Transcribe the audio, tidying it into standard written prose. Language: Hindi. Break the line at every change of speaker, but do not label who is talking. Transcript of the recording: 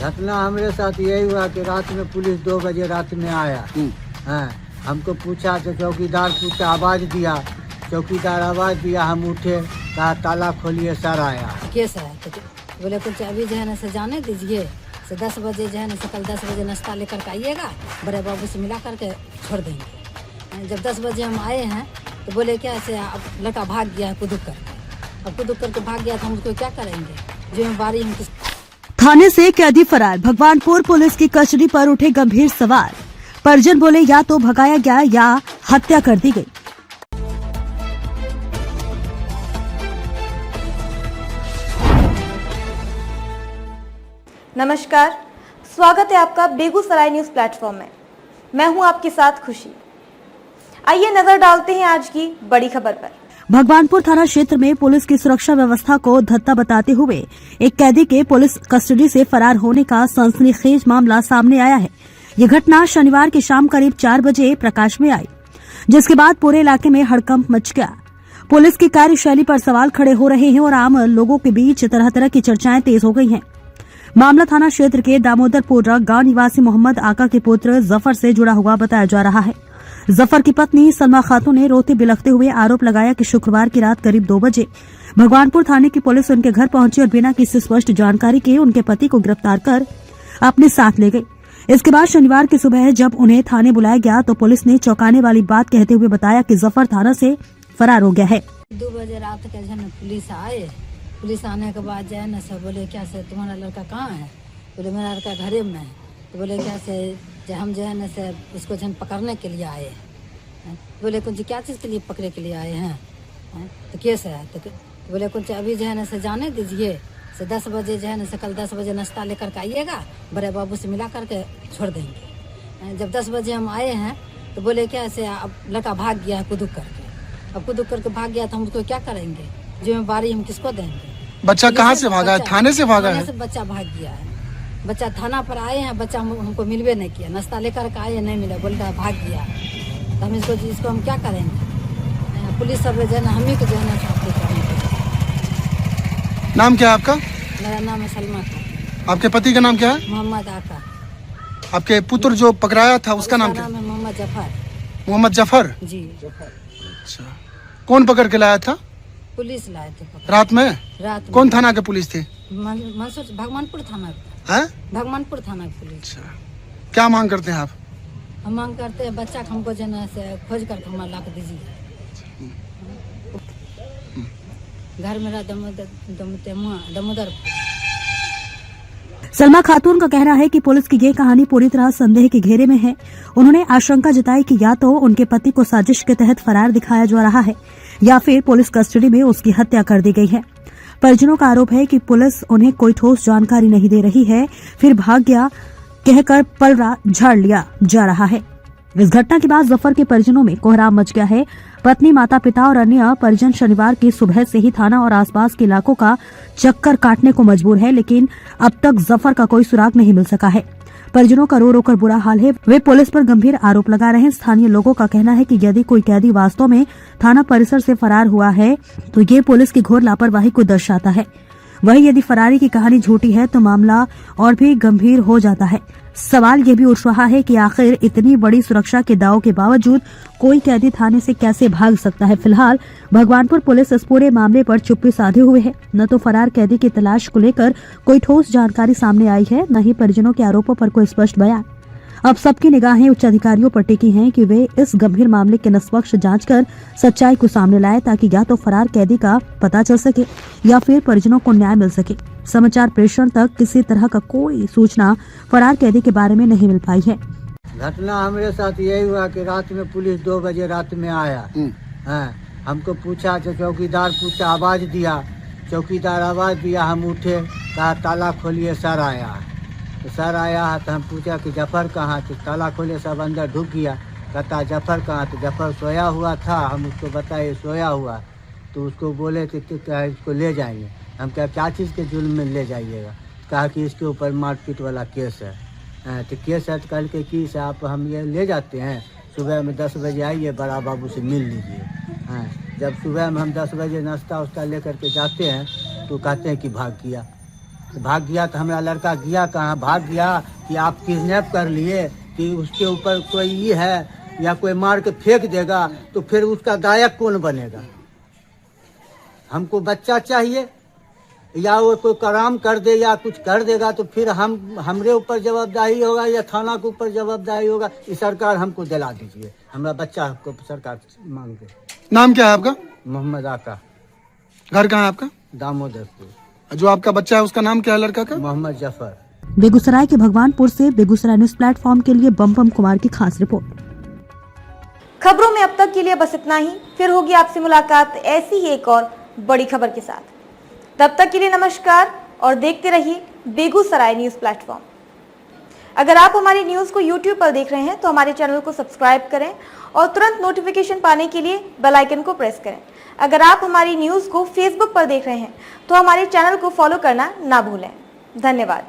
घटना हमारे साथ यही हुआ कि रात में पुलिस 2 बजे रात में आया। हमको पूछा तो चौकीदार पूछा, आवाज़ दिया, चौकीदार आवाज़ दिया, हम उठे, कहा ताला खोलिए, सर आया।
केस है तो बोले कुछ अभी जो है ना से जाने दीजिए, से 10 बजे जो है ना से कल 10 बजे नाश्ता लेकर के आइएगा, बड़े बाबू से मिला करके छोड़ देंगे। जब 10 बजे हम आए हैं तो बोले क्या से अब लड़का भाग गया है कुदुक करके। अब कुदुक करके भाग गया तो हम उसको क्या करेंगे, जिम्मेवारी हम किस।
थाने से कैदी फरार, भगवानपुर पुलिस की कस्टडी पर उठे गंभीर सवाल। परिजन बोले या तो भगाया गया या हत्या कर दी गई।
नमस्कार, स्वागत है आपका बेगूसराय न्यूज प्लेटफॉर्म में। मैं हूं आपके साथ खुशी। आइए नजर डालते हैं आज की बड़ी खबर पर।
भगवानपुर थाना क्षेत्र में पुलिस की सुरक्षा व्यवस्था को धत्ता बताते हुए एक कैदी के पुलिस कस्टडी से फरार होने का सनसनीखेज मामला सामने आया है। ये घटना शनिवार की शाम करीब 4 बजे प्रकाश में आई, जिसके बाद पूरे इलाके में हड़कंप मच गया। पुलिस की कार्यशैली पर सवाल खड़े हो रहे हैं और आम लोगों के बीच तरह तरह की चर्चाएं तेज हो गई हैं। मामला थाना क्षेत्र के दामोदरपुर गांव निवासी मोहम्मद आका के पुत्र जफर से जुड़ा हुआ बताया जा रहा है। जफर की पत्नी सलमा खातून ने रोते बिलखते हुए आरोप लगाया कि शुक्रवार की रात करीब 2 बजे भगवानपुर थाने की पुलिस उनके घर पहुंची और बिना किसी स्पष्ट जानकारी के उनके पति को गिरफ्तार कर अपने साथ ले गई। इसके बाद शनिवार की सुबह जब उन्हें थाने बुलाया गया तो पुलिस ने चौंकाने वाली बात कहते हुए बताया कि जफर थाना से फरार हो गया है।
2 बजे रात के जो है पुलिस आए, पुलिस आने के बाद जो है ना सब बोले क्या से तुम्हारा लड़का कहाँ है, बोले मेरा लड़का घरे में है। तो बोले क्या से जो हम जो है ना से उसको जो पकड़ने के लिए आए हैं। बोले कुछ क्या चीज़ के लिए पकड़ने के लिए आए हैं, तो केस है तो बोले कुछ अभी जो है ना से जाने दीजिए, से 10 बजे जो है ना से कल 10 बजे नाश्ता लेकर के आइएगा, बड़े बाबू से मिला करके छोड़ देंगे। जब 10 बजे हम आए हैं तो बोले क्या से अब लड़का भाग गया है कुदुक करके। अब कुदुक करके भाग गया तो हम उसको क्या करेंगे, जिम्मेवारी हम किसको देंगे।
बच्चा कहाँ से भागा है? थाने से भागा है?
थाने से बच्चा भाग गया है। बच्चा थाना पर आए हैं, बच्चा हमको मिलवे नहीं किया, नाश्ता लेकर के आए नहीं मिला, बोलता है भाग गया। तो हम इसको हम क्या करेंगे। पुलिस सब जो है ना हम ही को जो है ना।
नाम क्या है आपका?
मेरा नाम है सलमा खातून।
आपके पति का नाम क्या है?
मोहम्मद आका।
आपके पुत्र जो पकड़ाया था उसका नाम क्या
है? मोहम्मद जफर।
मोहम्मद जफर
जी।
अच्छा, कौन पकड़ के लाया था?
पुलिस लाए थे
रात में।
रात में।
कौन थाना के पुलिस थे?
भगवानपुर थाना
है?
भगवानपुर थाना की पुलिस।
अच्छा, क्या मांग करते हैं आप?
हम मांग करते हैं बच्चा को हमको जो है से खोज कर हमारा ला दीजिए। घर मेरा दामोदर।
सलमा खातून का कहना है कि पुलिस की ये कहानी पूरी तरह संदेह के घेरे में है। उन्होंने आशंका जताई कि या तो उनके पति को साजिश के तहत फरार दिखाया जा रहा है या फिर पुलिस कस्टडी में उसकी हत्या कर दी गई है। परिजनों का आरोप है कि पुलिस उन्हें कोई ठोस जानकारी नहीं दे रही है, फिर भाग गया कहकर पलड़ा झाड़ लिया जा रहा है। इस घटना के बाद जफर के परिजनों में कोहराम मच गया है। पत्नी, माता पिता और अन्य परिजन शनिवार की सुबह से ही थाना और आसपास के इलाकों का चक्कर काटने को मजबूर है, लेकिन अब तक जफर का कोई सुराग नहीं मिल सका है। परिजनों का रो रो कर बुरा हाल है। वे पुलिस पर गंभीर आरोप लगा रहे हैं। स्थानीय लोगों का कहना है कि यदि कोई कैदी वास्तव में थाना परिसर से फरार हुआ है तो ये पुलिस की घोर लापरवाही को दर्शाता है। वहीं यदि फरारी की कहानी झूठी है तो मामला और भी गंभीर हो जाता है। सवाल ये भी उठ रहा है कि आखिर इतनी बड़ी सुरक्षा के दावों के बावजूद कोई कैदी थाने से कैसे भाग सकता है। फिलहाल भगवानपुर पुलिस इस पूरे मामले पर चुप्पी साधे हुए है। न तो फरार कैदी की तलाश को लेकर कोई ठोस जानकारी सामने आई है, न ही परिजनों के आरोपों पर कोई स्पष्ट बयान। अब सबकी निगाहें उच्च अधिकारियों पर टिकी हैं कि वे इस गंभीर मामले के निष्पक्ष जांच कर सच्चाई को सामने लाए, ताकि या तो फरार कैदी का पता चल सके या फिर परिजनों को न्याय मिल सके। समाचार प्रेषण तक किसी तरह का कोई सूचना फरार कैदी के बारे में नहीं मिल पाई है।
घटना हमारे साथ यही हुआ कि रात में पुलिस 2 बजे रात में आया। हमको पूछा तो चौकीदार पूछा, आवाज़ दिया, चौकीदार आवाज़ दिया, हम उठे, कहा ताला खोलिए, सर आया। तो सर आया तो हम पूछा कि जफर कहाँ? तो ताला खोले, सब अंदर ढुक गया। कहता जफर कहाँ? तो जफर सोया हुआ था। हम उसको बताए सोया हुआ, तो उसको बोले कि इसको ले जाएंगे। हम क्या चीज़ के जुल्म में ले जाइएगा? कहा कि इसके ऊपर मारपीट वाला केस है। तो केस है तो कल के किस आप हम ये ले जाते हैं, सुबह में 10 बजे आइए, बड़ा बाबू से मिल लीजिए। जब सुबह में हम 10 बजे नाश्ता वास्ता लेकर के जाते हैं तो कहते हैं कि भाग गया। भाग गया तो हमारा लड़का गया कहाँ, भाग गया कि आप किडनैप कर लिए, कि उसके ऊपर कोई ये है या कोई मार के फेंक देगा तो फिर उसका दायक कौन बनेगा। हमको बच्चा चाहिए, या वो कोई कराम कर दे या कुछ कर देगा तो फिर हमरे ऊपर जवाबदारी होगा या थाना के ऊपर जवाबदारी होगा। ये सरकार हमको दिला दीजिए, हमारा बच्चा को सरकार मांगे।
नाम क्या है आपका?
मोहम्मद आका,
घर कहाँ है आपका?
दामोदरपुर।
जो आपका बच्चा है उसका नाम क्या है लड़का का?
मोहम्मद जफर।
बेगूसराय के भगवानपुर से बेगूसराय न्यूज प्लेटफॉर्म के लिए बम कुमार की खास रिपोर्ट।
खबरों में अब तक के लिए बस इतना ही, फिर होगी आपसे मुलाकात ऐसी ही एक और बड़ी खबर के साथ। तब तक के लिए नमस्कार और देखते रहिए बेगूसराय न्यूज प्लेटफॉर्म। अगर आप हमारी न्यूज को YouTube पर देख रहे हैं तो हमारे चैनल को सब्सक्राइब करें और तुरंत नोटिफिकेशन पाने के लिए बेल आइकन को प्रेस करें। अगर आप हमारी न्यूज को Facebook पर देख रहे हैं तो हमारे चैनल को फॉलो करना ना भूलें। धन्यवाद।